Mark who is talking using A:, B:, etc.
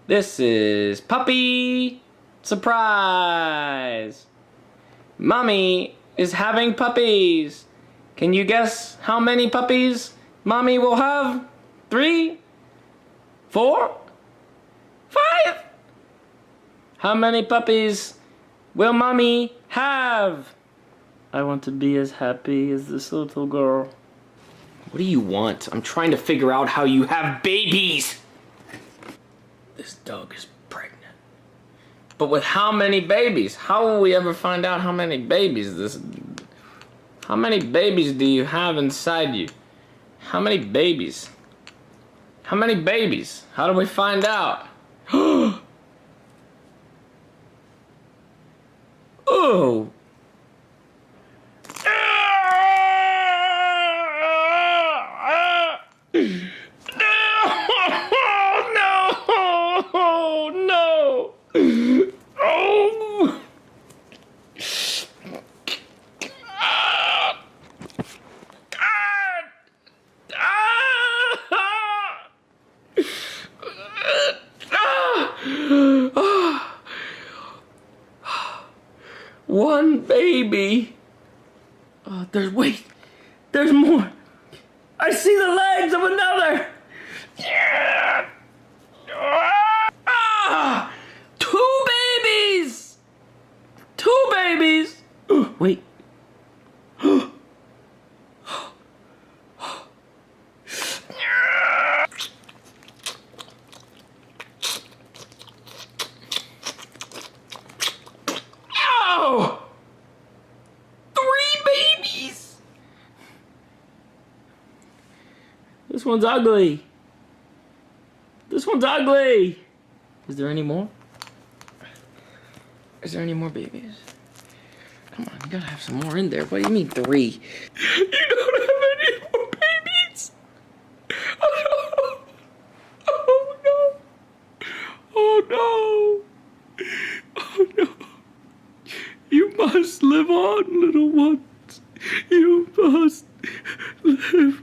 A: This is puppy surprise. Mommy is having puppies. Can you guess how many puppies Mommy will have? 3, 4, 5. How many puppies will Mommy have? I want to be as happy as this little girl. What do you want? I'm trying to figure out how you have babies. This dog is pregnant. But with how many babies? How will we ever find out how many babies How many babies do you have inside you? How many babies? How many babies? How do we find out? Oh! No! Oh! One baby. There's more. I see the legs of another. Two babies. Two babies. Wait. Oh! 3 babies. This one's ugly. This one's ugly. Is there any more? Is there any more babies? Come on, you gotta have some more in there. What do you mean 3? You don't have any more babies? Oh no! Oh no! Oh no! Oh no! You must live on, little ones. You must live